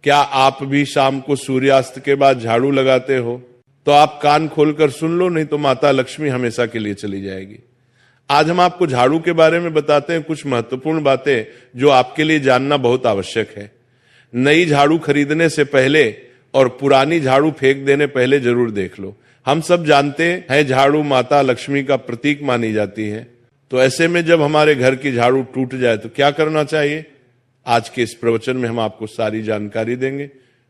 क्या आप भी शाम को सूर्यास्त के बाद झाड़ू लगाते हो? तो आप कान खोलकर सुन लो, नहीं तो माता लक्ष्मी हमेशा के लिए चली जाएगी। आज हम आपको झाड़ू के बारे में बताते हैं कुछ महत्वपूर्ण बातें जो आपके लिए जानना बहुत आवश्यक है। नई झाड़ू खरीदने से पहले और पुरानी झाड़ू फेंक देने पहले जरूर देख लो। हम सब जानते हैं झाड़ू माता लक्ष्मी का प्रतीक मानी जाती है। तो ऐसे में जब हमारे घर की झाड़ू टूट जाए तो क्या करना चाहिए? आज के इस प्रवचन में हम आपको सारी जानकारी देंगे।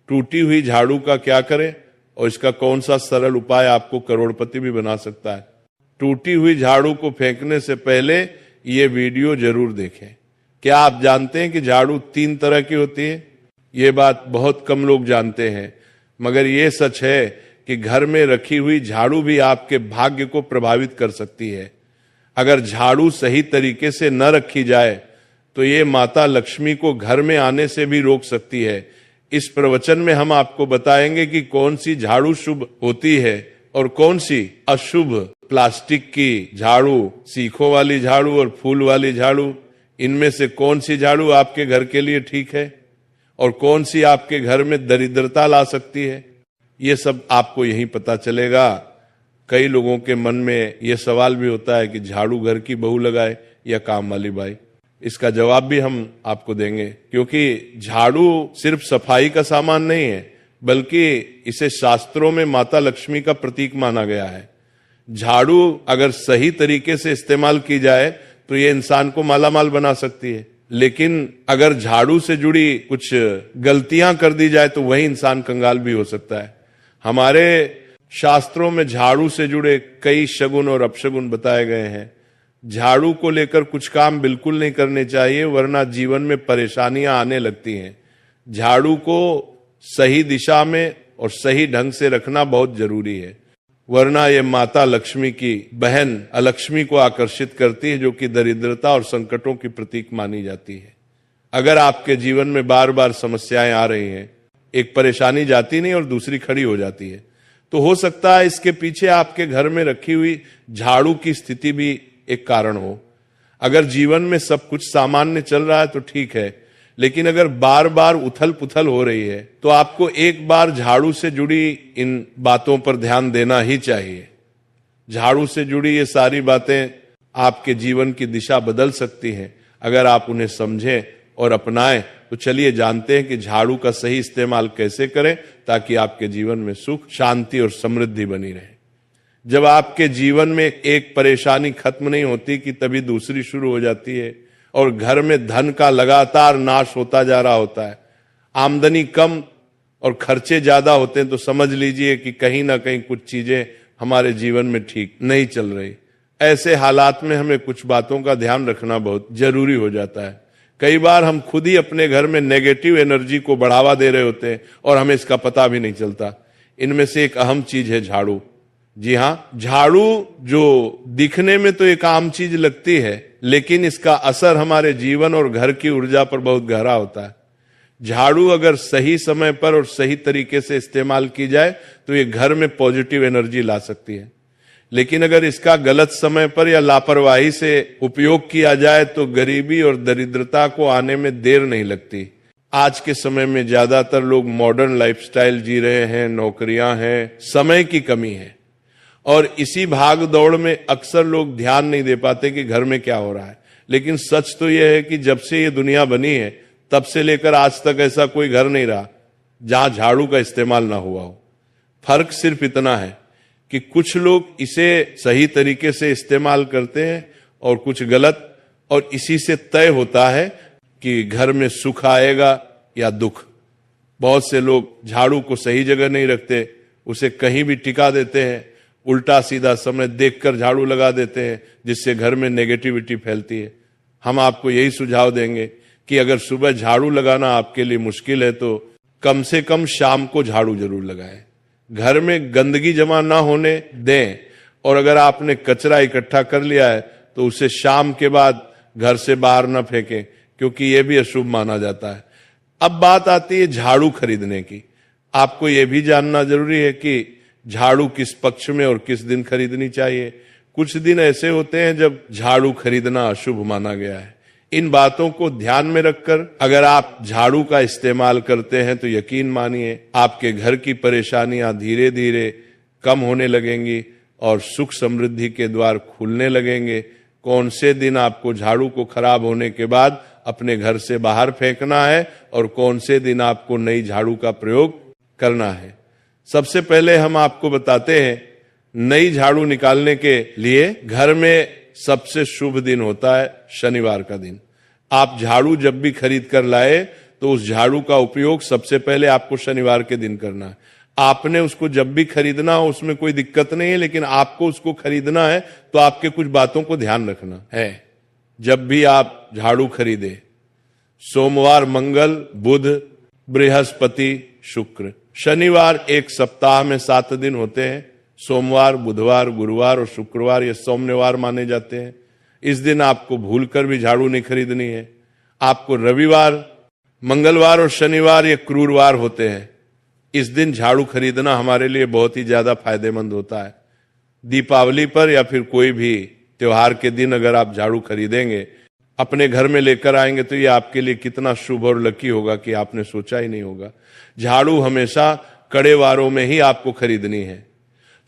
टूटी हुई झाड़ू का क्या करें और इसका कौन सा सरल उपाय आपको करोड़पति भी बना सकता है। टूटी हुई झाड़ू को फेंकने से पहले ये वीडियो जरूर देखें। क्या आप जानते हैं कि झाड़ू 3 तरह की होती है? ये बात बहुत कम लोग जानते हैं, मगर ये सच है कि घर में रखी हुई झाड़ू भी आपके भाग्य को प्रभावित कर सकती है। अगर झाड़ू सही तरीके से न रखी जाए तो ये माता लक्ष्मी को घर में आने से भी रोक सकती है। इस प्रवचन में हम आपको बताएंगे कि कौन सी झाड़ू शुभ होती है और कौन सी अशुभ। प्लास्टिक की झाड़ू, सीखों वाली झाड़ू और फूल वाली झाड़ू, इनमें से कौन सी झाड़ू आपके घर के लिए ठीक है और कौन सी आपके घर में दरिद्रता ला सकती है, ये सब आपको यहीं पता चलेगा। कई लोगों के मन में यह सवाल भी होता है कि झाड़ू घर की बहू लगाए या काम वाली बाई। इसका जवाब भी हम आपको देंगे, क्योंकि झाड़ू सिर्फ सफाई का सामान नहीं है, बल्कि इसे शास्त्रों में माता लक्ष्मी का प्रतीक माना गया है। झाड़ू अगर सही तरीके से इस्तेमाल की जाए तो ये इंसान को मालामाल बना सकती है, लेकिन अगर झाड़ू से जुड़ी कुछ गलतियां कर दी जाए तो वही इंसान कंगाल भी हो सकता है। हमारे शास्त्रों में झाड़ू से जुड़े कई शगुन और अपशगुन बताए गए हैं। झाड़ू को लेकर कुछ काम बिल्कुल नहीं करने चाहिए, वरना जीवन में परेशानियां आने लगती हैं। झाड़ू को सही दिशा में और सही ढंग से रखना बहुत जरूरी है, वरना यह माता लक्ष्मी की बहन अलक्ष्मी को आकर्षित करती है, जो कि दरिद्रता और संकटों की प्रतीक मानी जाती है। अगर आपके जीवन में बार बार समस्याएं आ रही हैं, एक परेशानी जाती नहीं और दूसरी खड़ी हो जाती है, तो हो सकता है इसके पीछे आपके घर में रखी हुई झाड़ू की स्थिति भी एक कारण हो। अगर जीवन में सब कुछ सामान्य चल रहा है तो ठीक है, लेकिन अगर बार बार उथल पुथल हो रही है तो आपको एक बार झाड़ू से जुड़ी इन बातों पर ध्यान देना ही चाहिए। झाड़ू से जुड़ी ये सारी बातें आपके जीवन की दिशा बदल सकती हैं अगर आप उन्हें समझें और अपनाएं। तो चलिए जानते हैं कि झाड़ू का सही इस्तेमाल कैसे करें ताकि आपके जीवन में सुख, शांति और समृद्धि बनी रहे। जब आपके जीवन में एक परेशानी खत्म नहीं होती कि तभी दूसरी शुरू हो जाती है और घर में धन का लगातार नाश होता जा रहा होता है। आमदनी कम और खर्चे ज्यादा होते हैं तो समझ लीजिए कि कहीं ना कहीं कुछ चीजें हमारे जीवन में ठीक नहीं चल रही। ऐसे हालात में हमें कुछ बातों का ध्यान रखना बहुत जरूरी हो जाता है। कई बार हम खुद ही अपने घर में नेगेटिव एनर्जी को बढ़ावा दे रहे होते हैं और हमें इसका पता भी नहीं चलता। इनमें से एक अहम चीज है झाड़ू। जी हाँ, झाड़ू जो दिखने में तो एक आम चीज लगती है, लेकिन इसका असर हमारे जीवन और घर की ऊर्जा पर बहुत गहरा होता है। झाड़ू अगर सही समय पर और सही तरीके से इस्तेमाल की जाए तो ये घर में पॉजिटिव एनर्जी ला सकती है, लेकिन अगर इसका गलत समय पर या लापरवाही से उपयोग किया जाए तो गरीबी और दरिद्रता को आने में देर नहीं लगती। आज के समय में ज्यादातर लोग मॉडर्न लाइफस्टाइल जी रहे हैं, नौकरियां हैं, समय की कमी है और इसी भाग दौड़ में अक्सर लोग ध्यान नहीं दे पाते कि घर में क्या हो रहा है। लेकिन सच तो यह है कि जब से ये दुनिया बनी है तब से लेकर आज तक ऐसा कोई घर नहीं रहा जहां झाड़ू का इस्तेमाल ना हुआ हो। फर्क सिर्फ इतना है कि कुछ लोग इसे सही तरीके से इस्तेमाल करते हैं और कुछ गलत, और इसी से तय होता है कि घर में सुख आएगा या दुख। बहुत से लोग झाड़ू को सही जगह नहीं रखते, उसे कहीं भी टिका देते हैं, उल्टा सीधा समय देखकर झाड़ू लगा देते हैं, जिससे घर में नेगेटिविटी फैलती है। हम आपको यही सुझाव देंगे कि अगर सुबह झाड़ू लगाना आपके लिए मुश्किल है तो कम से कम शाम को झाड़ू जरूर लगाएं। घर में गंदगी जमा ना होने दें, और अगर आपने कचरा इकट्ठा कर लिया है तो उसे शाम के बाद घर से बाहर ना फेंकें, क्योंकि यह भी अशुभ माना जाता है। अब बात आती है झाड़ू खरीदने की। आपको यह भी जानना जरूरी है कि झाड़ू किस पक्ष में और किस दिन खरीदनी चाहिए। कुछ दिन ऐसे होते हैं जब झाड़ू खरीदना अशुभ माना गया है। इन बातों को ध्यान में रखकर अगर आप झाड़ू का इस्तेमाल करते हैं तो यकीन मानिए आपके घर की परेशानियां धीरे धीरे कम होने लगेंगी और सुख समृद्धि के द्वार खुलने लगेंगे। कौन से दिन आपको झाड़ू को खराब होने के बाद अपने घर से बाहर फेंकना है और कौन से दिन आपको नई झाड़ू का प्रयोग करना है। सबसे पहले हम आपको बताते हैं, नई झाड़ू निकालने के लिए घर में सबसे शुभ दिन होता है शनिवार का दिन। आप झाड़ू जब भी खरीद कर लाए तो उस झाड़ू का उपयोग सबसे पहले आपको शनिवार के दिन करना है। आपने उसको जब भी खरीदना हो उसमें कोई दिक्कत नहीं है, लेकिन आपको उसको खरीदना है तो आपके कुछ बातों को ध्यान रखना है। जब भी आप झाड़ू खरीदे, सोमवार, मंगल, बुध, बृहस्पति, शुक्र, शनिवार एक सप्ताह में 7 दिन होते हैं। सोमवार, बुधवार, गुरुवार और शुक्रवार ये सौम्यवार माने जाते हैं। इस दिन आपको भूलकर भी झाड़ू नहीं खरीदनी है। आपको रविवार, मंगलवार और शनिवार ये क्रूरवार होते हैं। इस दिन झाड़ू खरीदना हमारे लिए बहुत ही ज्यादा फायदेमंद होता है। दीपावली पर या फिर कोई भी त्योहार के दिन अगर आप झाड़ू खरीदेंगे, अपने घर में लेकर आएंगे तो ये आपके लिए कितना शुभ और लकी होगा कि आपने सोचा ही नहीं होगा। झाड़ू हमेशा कड़े वारों में ही आपको खरीदनी है।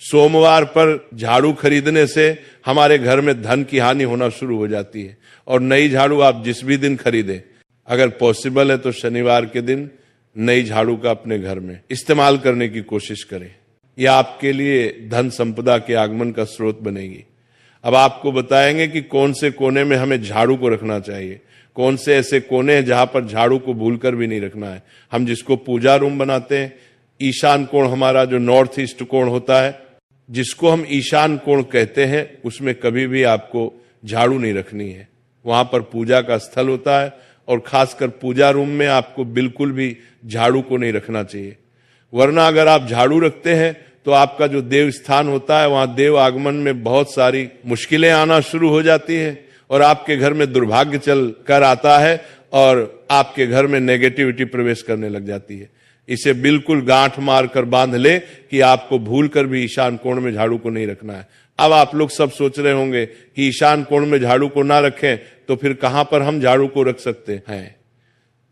सोमवार पर झाड़ू खरीदने से हमारे घर में धन की हानि होना शुरू हो जाती है। और नई झाड़ू आप जिस भी दिन खरीदें, अगर पॉसिबल है तो शनिवार के दिन नई झाड़ू का अपने घर में इस्तेमाल करने की कोशिश करें। यह आपके लिए धन संपदा के आगमन का स्रोत बनेगी। अब आपको बताएंगे कि कौन से कोने में हमें झाड़ू को रखना चाहिए, कौन से ऐसे कोने हैं जहां पर झाड़ू को भूलकर भी नहीं रखना है। हम जिसको पूजा रूम बनाते हैं, ईशान कोण हमारा जो नॉर्थ ईस्ट कोण होता है, जिसको हम ईशान कोण कहते हैं, उसमें कभी भी आपको झाड़ू नहीं रखनी है। वहां पर पूजा का स्थल होता है और खासकर पूजा रूम में आपको बिल्कुल भी झाड़ू को नहीं रखना चाहिए। वरना अगर आप झाड़ू रखते हैं तो आपका जो देव स्थान होता है वहां देव आगमन में बहुत सारी मुश्किलें आना शुरू हो जाती है और आपके घर में दुर्भाग्य चल कर आता है और आपके घर में नेगेटिविटी प्रवेश करने लग जाती है। इसे बिल्कुल गांठ मार कर बांध ले कि आपको भूल कर भी ईशान कोण में झाड़ू को नहीं रखना है। अब आप लोग सब सोच रहे होंगे कि ईशान कोण में झाड़ू को ना रखें तो फिर कहां पर हम झाड़ू को रख सकते हैं।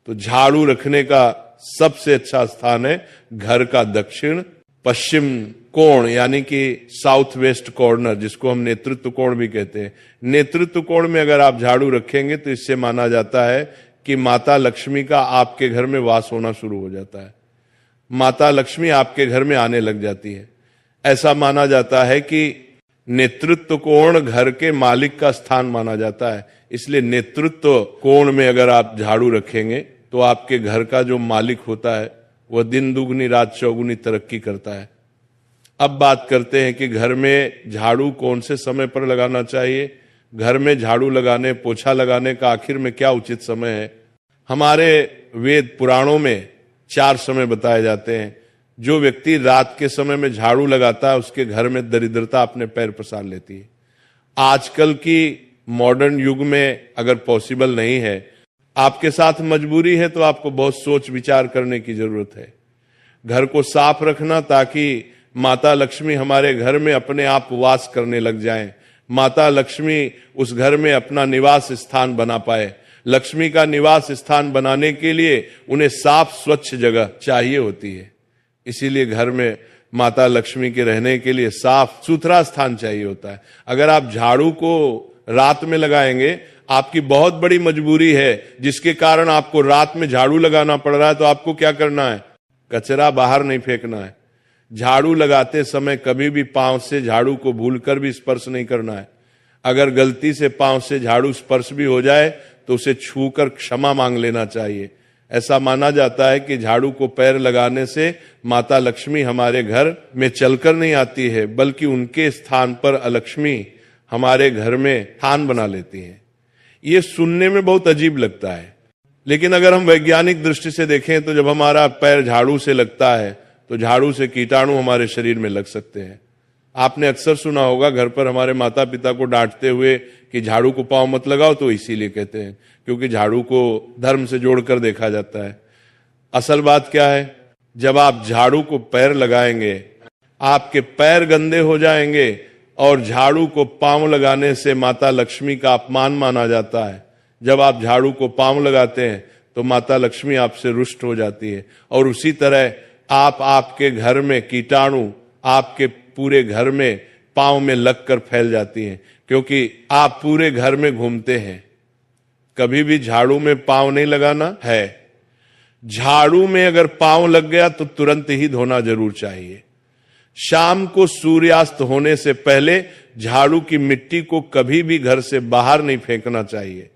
तो झाड़ू रखने का सबसे अच्छा स्थान है घर का दक्षिण पश्चिम कोण, यानी कि साउथ वेस्ट कॉर्नर, जिसको हम नेतृत्व कोण भी कहते हैं। नेतृत्व कोण में अगर आप झाड़ू रखेंगे तो इससे माना जाता है कि माता लक्ष्मी का आपके घर में वास होना शुरू हो जाता है। माता लक्ष्मी आपके घर में आने लग जाती है। ऐसा माना जाता है कि नेतृत्व कोण घर के मालिक का स्थान माना जाता है। इसलिए नेतृत्व कोण में अगर आप झाड़ू रखेंगे तो आपके घर का जो मालिक होता है वह दिन दुगनी रात चौगुनी तरक्की करता है। अब बात करते हैं कि घर में झाड़ू कौन से समय पर लगाना चाहिए। घर में झाड़ू लगाने, पोछा लगाने का आखिर में क्या उचित समय है। हमारे वेद पुराणों में 4 समय बताए जाते हैं। जो व्यक्ति रात के समय में झाड़ू लगाता है उसके घर में दरिद्रता अपने पैर पसार लेती है। आजकल की मॉडर्न युग में अगर पॉसिबल नहीं है, आपके साथ मजबूरी है, तो आपको बहुत सोच विचार करने की जरूरत है। घर को साफ रखना ताकि माता लक्ष्मी हमारे घर में अपने आप वास करने लग जाएं। माता लक्ष्मी उस घर में अपना निवास स्थान बना पाए। लक्ष्मी का निवास स्थान बनाने के लिए उन्हें साफ स्वच्छ जगह चाहिए होती है। इसीलिए घर में माता लक्ष्मी के रहने के लिए साफ सुथरा स्थान चाहिए होता है। अगर आप झाड़ू को रात में लगाएंगे, आपकी बहुत बड़ी मजबूरी है जिसके कारण आपको रात में झाड़ू लगाना पड़ रहा है, तो आपको क्या करना है? कचरा बाहर नहीं फेंकना है। झाड़ू लगाते समय कभी भी पांव से झाड़ू को भूलकर भी स्पर्श नहीं करना है। अगर गलती से पांव से झाड़ू स्पर्श भी हो जाए तो उसे छूकर क्षमा मांग लेना चाहिए। ऐसा माना जाता है कि झाड़ू को पैर लगाने से माता लक्ष्मी हमारे घर में चलकर नहीं आती है, बल्कि उनके स्थान पर अलक्ष्मी हमारे घर में स्थान बना लेती है। ये सुनने में बहुत अजीब लगता है, लेकिन अगर हम वैज्ञानिक दृष्टि से देखें तो जब हमारा पैर झाड़ू से लगता है तो झाड़ू से कीटाणु हमारे शरीर में लग सकते हैं। आपने अक्सर सुना होगा घर पर हमारे माता पिता को डांटते हुए कि झाड़ू को पांव मत लगाओ, तो इसीलिए कहते हैं क्योंकि झाड़ू को धर्म से जोड़कर देखा जाता है। असल बात क्या है, जब आप झाड़ू को पैर लगाएंगे आपके पैर गंदे हो जाएंगे और झाड़ू को पांव लगाने से माता लक्ष्मी का अपमान माना जाता है। जब आप झाड़ू को पांव लगाते हैं तो माता लक्ष्मी आपसे रुष्ट हो जाती है। और उसी तरह आपके घर में कीटाणु आपके पूरे घर में पांव में लगकर फैल जाती हैं, क्योंकि आप पूरे घर में घूमते हैं। कभी भी झाड़ू में पांव नहीं लगाना है। झाड़ू में अगर पांव लग गया तो तुरंत ही धोना जरूर चाहिए। शाम को सूर्यास्त होने से पहले झाड़ू की मिट्टी को कभी भी घर से बाहर नहीं फेंकना चाहिए।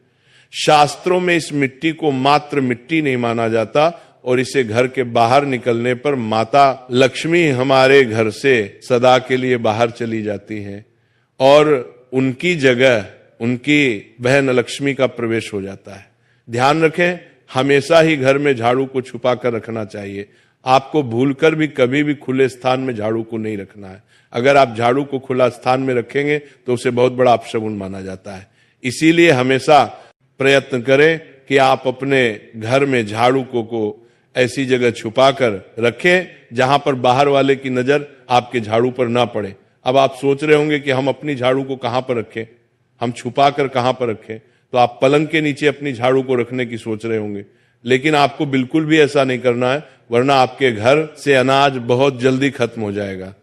शास्त्रों में इस मिट्टी को मात्र मिट्टी नहीं माना जाता और इसे घर के बाहर निकलने पर माता लक्ष्मी हमारे घर से सदा के लिए बाहर चली जाती हैं और उनकी जगह उनकी बहन लक्ष्मी का प्रवेश हो जाता है। ध्यान रखें, हमेशा ही घर में झाड़ू को छुपा कर रखना चाहिए। आपको भूलकर भी कभी भी खुले स्थान में झाड़ू को नहीं रखना है। अगर आप झाड़ू को खुला स्थान में रखेंगे तो उसे बहुत बड़ा अपशगुन माना जाता है। इसीलिए हमेशा प्रयत्न करें कि आप अपने घर में झाड़ू को ऐसी जगह छुपा कर रखें जहां पर बाहर वाले की नजर आपके झाड़ू पर ना पड़े। अब आप सोच रहे होंगे कि हम अपनी झाड़ू को कहां पर रखें, हम छुपा कर कहां पर रखें, तो आप पलंग के नीचे अपनी झाड़ू को रखने की सोच रहे होंगे। लेकिन आपको बिल्कुल भी ऐसा नहीं करना है, वरना आपके घर से अनाज बहुत जल्दी खत्म हो जाएगा।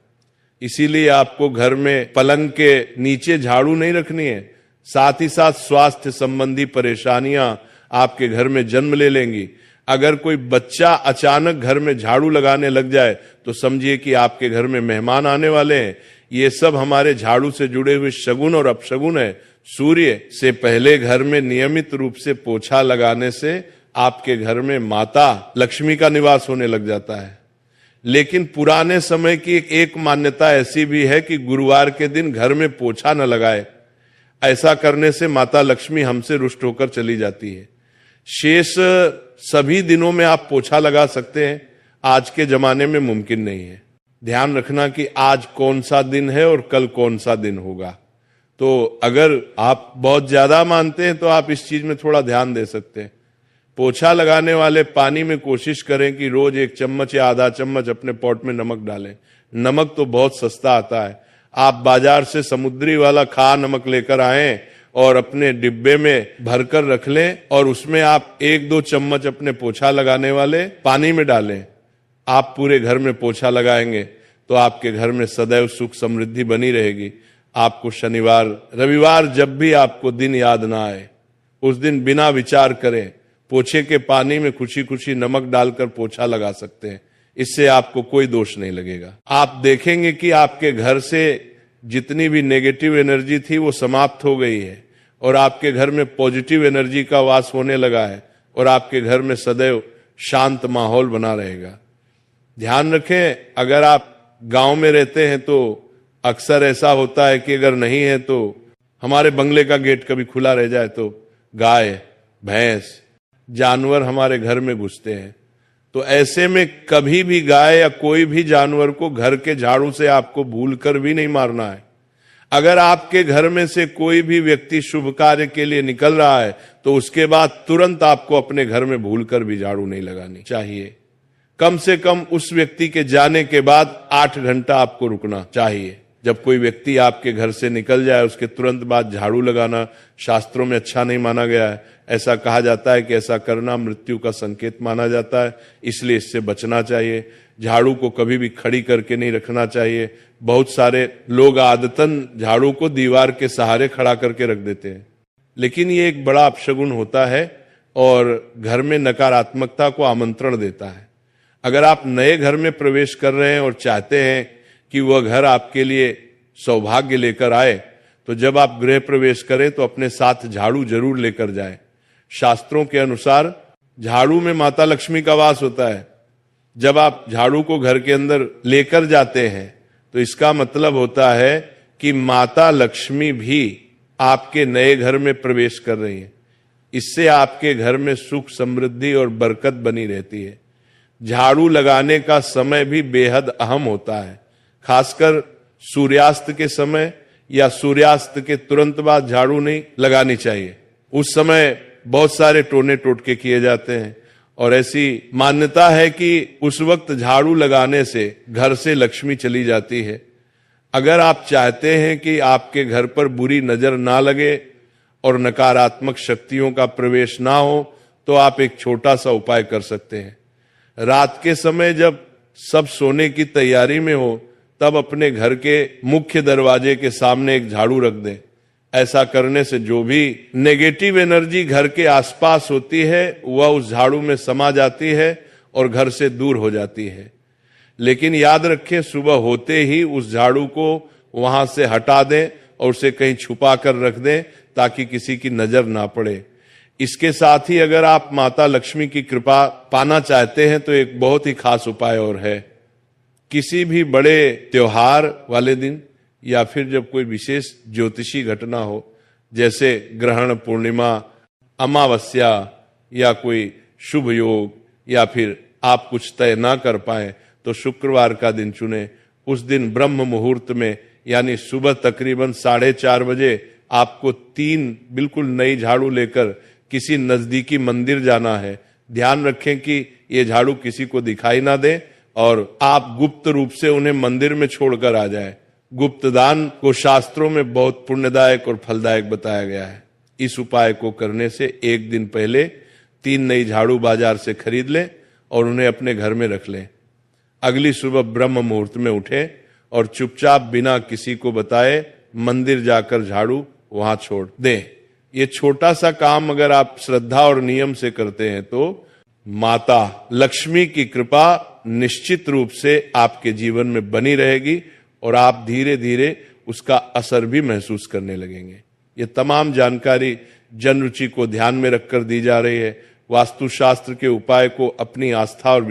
इसीलिए आपको घर में पलंग के नीचे झाड़ू नहीं रखनी है। साथ ही साथ स्वास्थ्य संबंधी परेशानियां आपके घर में जन्म ले लेंगी। अगर कोई बच्चा अचानक घर में झाड़ू लगाने लग जाए तो समझिए कि आपके घर में मेहमान आने वाले हैं। ये सब हमारे झाड़ू से जुड़े हुए शगुन और अपशगुन है। सूर्य से पहले घर में नियमित रूप से पोछा लगाने से आपके घर में माता लक्ष्मी का निवास होने लग जाता है। लेकिन पुराने समय की एक मान्यता ऐसी भी है कि गुरुवार के दिन घर में पोछा न लगाए। ऐसा करने से माता लक्ष्मी हमसे रुष्ट होकर चली जाती है। शेष सभी दिनों में आप पोछा लगा सकते हैं, आज के जमाने में मुमकिन नहीं है। ध्यान रखना कि आज कौन सा दिन है और कल कौन सा दिन होगा। तो अगर आप बहुत ज्यादा मानते हैं तो आप इस चीज में थोड़ा ध्यान दे सकते हैं। पोछा लगाने वाले पानी में कोशिश करें कि रोज 1 चम्मच या आधा चम्मच अपने पॉट में नमक डालें। नमक तो बहुत सस्ता आता है। आप बाजार से समुद्री वाला खा नमक लेकर आएं और अपने डिब्बे में भरकर रख लें और उसमें आप 1-2 चम्मच अपने पोछा लगाने वाले पानी में डालें। आप पूरे घर में पोछा लगाएंगे तो आपके घर में सदैव सुख समृद्धि बनी रहेगी। आपको शनिवार रविवार जब भी आपको दिन याद ना आए, उस दिन बिना विचार करें पोछे के पानी में खुशी खुशी नमक डालकर पोछा लगा सकते हैं। इससे आपको कोई दोष नहीं लगेगा। आप देखेंगे कि आपके घर से जितनी भी नेगेटिव एनर्जी थी वो समाप्त हो गई है और आपके घर में पॉजिटिव एनर्जी का वास होने लगा है और आपके घर में सदैव शांत माहौल बना रहेगा। ध्यान रखें, अगर आप गांव में रहते हैं तो अक्सर ऐसा होता है कि अगर नहीं है तो हमारे बंगले का गेट कभी खुला रह जाए तो गाय भैंस जानवर हमारे घर में घुसते हैं। तो ऐसे में कभी भी गाय या कोई भी जानवर को घर के झाड़ू से आपको भूल कर भी नहीं मारना है। अगर आपके घर में से कोई भी व्यक्ति शुभ कार्य के लिए निकल रहा है तो उसके बाद तुरंत आपको अपने घर में भूल कर भी झाड़ू नहीं लगानी चाहिए। कम से कम उस व्यक्ति के जाने के बाद 8 घंटा आपको रुकना चाहिए। जब कोई व्यक्ति आपके घर से निकल जाए उसके तुरंत बाद झाड़ू लगाना शास्त्रों में अच्छा नहीं माना गया है। ऐसा कहा जाता है कि ऐसा करना मृत्यु का संकेत माना जाता है, इसलिए इससे बचना चाहिए। झाड़ू को कभी भी खड़ी करके नहीं रखना चाहिए। बहुत सारे लोग आदतन झाड़ू को दीवार के सहारे खड़ा करके रख देते हैं, लेकिन ये एक बड़ा अपशगुन होता है और घर में नकारात्मकता को आमंत्रण देता है। अगर आप नए घर में प्रवेश कर रहे हैं और चाहते हैं कि वह घर आपके लिए सौभाग्य लेकर आए, तो जब आप गृह प्रवेश करें तो अपने साथ झाड़ू जरूर लेकर जाएं। शास्त्रों के अनुसार झाड़ू में माता लक्ष्मी का वास होता है। जब आप झाड़ू को घर के अंदर लेकर जाते हैं तो इसका मतलब होता है कि माता लक्ष्मी भी आपके नए घर में प्रवेश कर रही है। इससे आपके घर में सुख समृद्धि और बरकत बनी रहती है। झाड़ू लगाने का समय भी बेहद अहम होता है। खासकर सूर्यास्त के समय या सूर्यास्त के तुरंत बाद झाड़ू नहीं लगानी चाहिए। उस समय बहुत सारे टोने टोटके किए जाते हैं और ऐसी मान्यता है कि उस वक्त झाड़ू लगाने से घर से लक्ष्मी चली जाती है। अगर आप चाहते हैं कि आपके घर पर बुरी नजर ना लगे और नकारात्मक शक्तियों का प्रवेश ना हो तो आप एक छोटा सा उपाय कर सकते हैं। रात के समय जब सब सोने की तैयारी में हो तब अपने घर के मुख्य दरवाजे के सामने एक झाड़ू रख दें। ऐसा करने से जो भी नेगेटिव एनर्जी घर के आसपास होती है वह उस झाड़ू में समा जाती है और घर से दूर हो जाती है। लेकिन याद रखें, सुबह होते ही उस झाड़ू को वहां से हटा दें और उसे कहीं छुपा कर रख दें ताकि किसी की नजर ना पड़े। इसके साथ ही अगर आप माता लक्ष्मी की कृपा पाना चाहते हैं तो एक बहुत ही खास उपाय और है। किसी भी बड़े त्योहार वाले दिन या फिर जब कोई विशेष ज्योतिषी घटना हो, जैसे ग्रहण पूर्णिमा, अमावस्या या कोई शुभ योग, या फिर आप कुछ तय ना कर पाए तो शुक्रवार का दिन चुने। उस दिन ब्रह्म मुहूर्त में यानी सुबह तकरीबन 4:30 बजे आपको 3 बिल्कुल नई झाड़ू लेकर किसी नजदीकी मंदिर जाना है। ध्यान रखें कि ये झाड़ू किसी को दिखाई ना दे और आप गुप्त रूप से उन्हें मंदिर में छोड़कर आ जाए। गुप्त दान को शास्त्रों में बहुत पुण्यदायक और फलदायक बताया गया है। इस उपाय को करने से एक दिन पहले 3 नई झाड़ू बाजार से खरीद लें और उन्हें अपने घर में रख लें। अगली सुबह ब्रह्म मुहूर्त में उठें और चुपचाप बिना किसी को बताए मंदिर जाकर झाड़ू वहां छोड़ दें। ये छोटा सा काम अगर आप श्रद्धा और नियम से करते हैं तो माता लक्ष्मी की कृपा निश्चित रूप से आपके जीवन में बनी रहेगी और आप धीरे धीरे उसका असर भी महसूस करने लगेंगे। ये तमाम जानकारी जन रुचि को ध्यान में रखकर दी जा रही है। वास्तुशास्त्र के उपाय को अपनी आस्था और